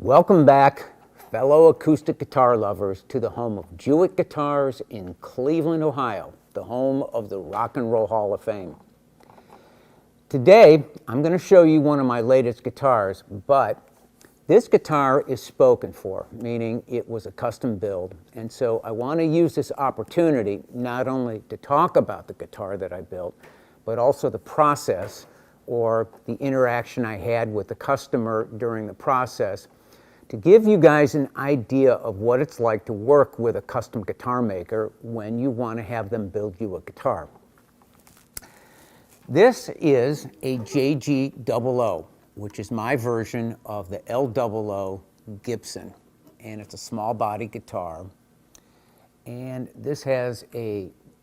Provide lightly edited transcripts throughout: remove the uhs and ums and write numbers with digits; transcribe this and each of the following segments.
Welcome back, fellow acoustic guitar lovers, to the home of Jewitt Guitars in Cleveland, Ohio, the home of the Rock and Roll Hall of Fame. Today, I'm going to show you one of my latest guitars, but this guitar is spoken for, meaning it was a custom build. And so I want to use this opportunity not only to talk about the guitar that I built, but also the process or the interaction I had with the customer during the process, to give you guys an idea of what it's like to work with a custom guitar maker when you want to have them build you a guitar. This is a JG00, which is my version of the L00 Gibson, and it's a small body guitar. And this has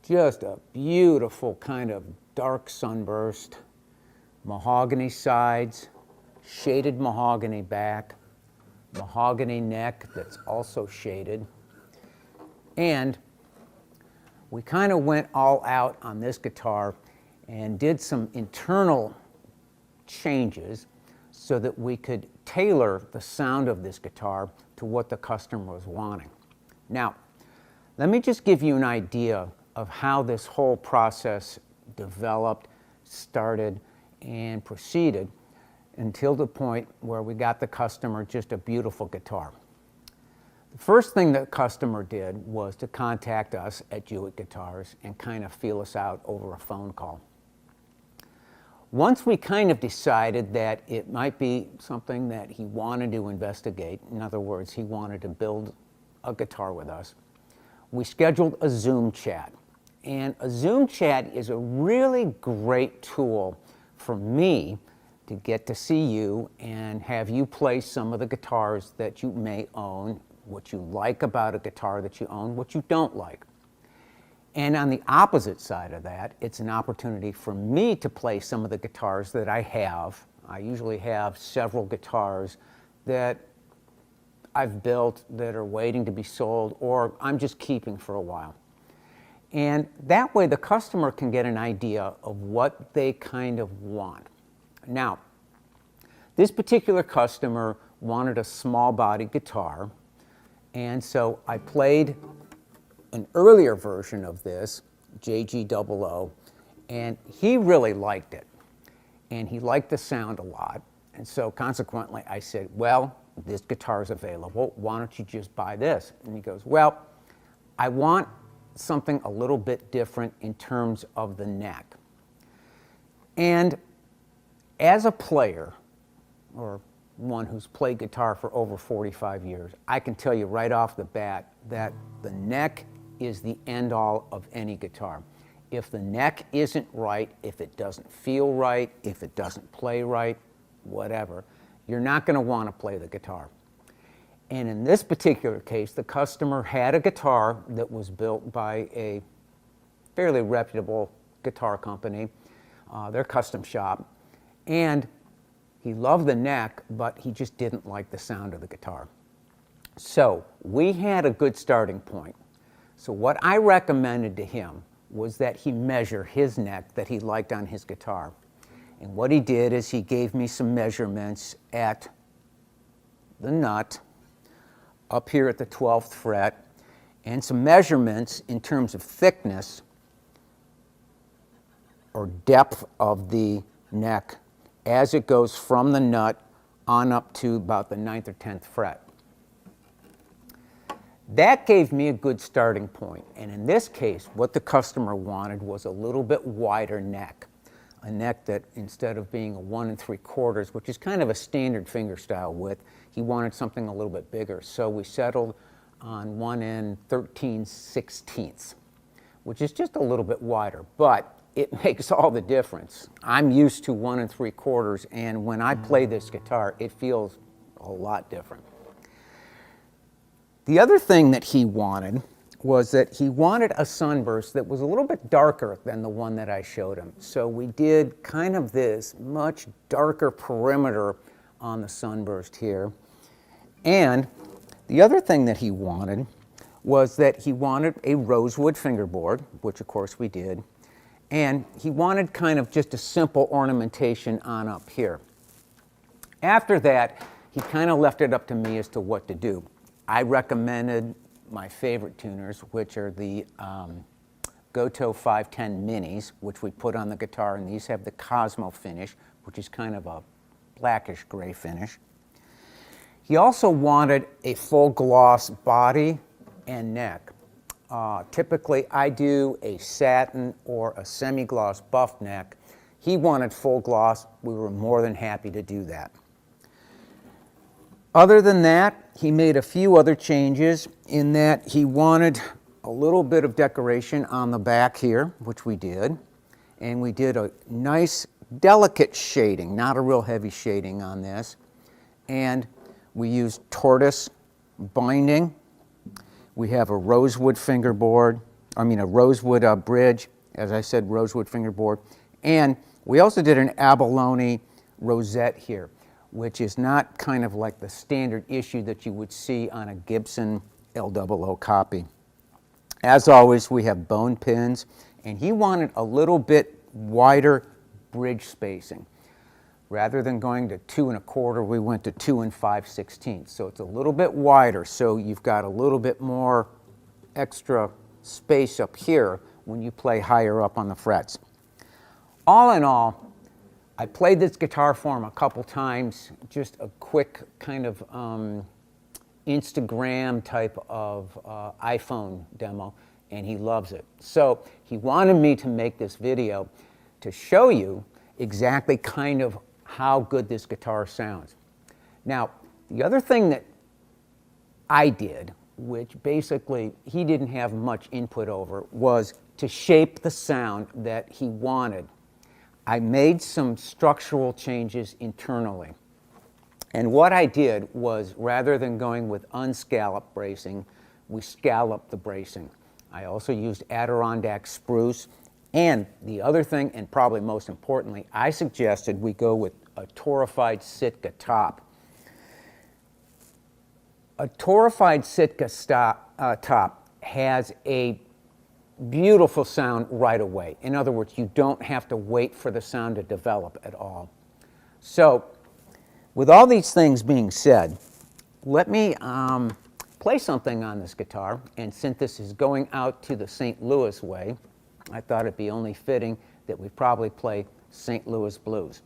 just a beautiful kind of dark sunburst, mahogany sides, shaded mahogany back, mahogany neck that's also shaded. And we kind of went all out on this guitar and did some internal changes so that we could tailor the sound of this guitar to what the customer was wanting. Now, let me just give you an idea of how this whole process developed, started, and proceeded until the point where we got the customer just a beautiful guitar. The first thing the customer did was to contact us at Jewitt Guitars and kind of feel us out over a phone call. Once we kind of decided that it might be something that he wanted to investigate, in other words, he wanted to build a guitar with us, we scheduled a Zoom chat. And a Zoom chat is a really great tool for me to get to see you and have you play some of the guitars that you may own, what you like about a guitar that you own, what you don't like. And on the opposite side of that, it's an opportunity for me to play some of the guitars that I have. I usually have several guitars that I've built that are waiting to be sold, or I'm just keeping for a while. And that way the customer can get an idea of what they kind of want. Now, this particular customer wanted a small body guitar, and so I played an earlier version of this, JG00, and he really liked it. And he liked the sound a lot. And so consequently, I said, well, this guitar's available. Why don't you just buy this? And he goes, well, I want something a little bit different in terms of the neck. And as a player, or one who's played guitar for over 45 years, I can tell you right off the bat that the neck is the end-all of any guitar. If the neck isn't right, if it doesn't feel right, if it doesn't play right, whatever, you're not going to want to play the guitar. And in this particular case, the customer had a guitar that was built by a fairly reputable guitar company, their custom shop, and he loved the neck, but he just didn't like the sound of the guitar. So we had a good starting point. So what I recommended to him was that he measure his neck that he liked on his guitar. And what he did is he gave me some measurements at the nut, up here at the 12th fret, and some measurements in terms of thickness or depth of the neck as it goes from the nut on up to about the 9th or 10th fret. That gave me a good starting point. And in this case, what the customer wanted was a little bit wider neck. A neck that, instead of being a 1 3/4, which is kind of a standard fingerstyle width, he wanted something a little bit bigger. So we settled on 1 13/16, which is just a little bit wider, but it makes all the difference. I'm used to 1 3/4, and when I play this guitar, it feels a lot different. The other thing that he wanted was that he wanted a sunburst that was a little bit darker than the one that I showed him. So we did kind of this much darker perimeter on the sunburst here. And the other thing that he wanted was that he wanted a rosewood fingerboard, which of course we did, and he wanted kind of just a simple ornamentation on up here. After that, he kind of left it up to me as to what to do. I recommended my favorite tuners, which are the Goto 510 Minis, which we put on the guitar, and these have the Cosmo finish, which is kind of a blackish gray finish. He also wanted a full gloss body and neck. Typically, I do a satin or a semi-gloss buff neck. He wanted full gloss. We were more than happy to do that. Other than that, he made a few other changes in that he wanted a little bit of decoration on the back here, which we did. And we did a nice, delicate shading, not a real heavy shading on this. And we used tortoise binding. We have a rosewood fingerboard, a rosewood bridge, as I said, rosewood fingerboard. And we also did an abalone rosette here, which is not kind of like the standard issue that you would see on a Gibson L00 copy. As always, we have bone pins, and he wanted a little bit wider bridge spacing. Rather than going to 2 1/4, we went to 2 5/16. So it's a little bit wider, so you've got a little bit more extra space up here when you play higher up on the frets. All in all, I played this guitar for him a couple times, just a quick kind of Instagram type of iPhone demo, and he loves it. So he wanted me to make this video to show you exactly kind of how good this guitar sounds. Now, the other thing that I did, which basically he didn't have much input over, was to shape the sound that he wanted. I made some structural changes internally. And what I did was, rather than going with unscalloped bracing, we scalloped the bracing. I also used Adirondack spruce. And the other thing, and probably most importantly, I suggested we go with a torrefied Sitka top. A torrefied Sitka top has a beautiful sound right away. In other words, you don't have to wait for the sound to develop at all. So, with all these things being said, let me play something on this guitar. And since this is going out to the St. Louis way, I thought it'd be only fitting that we probably play St. Louis blues.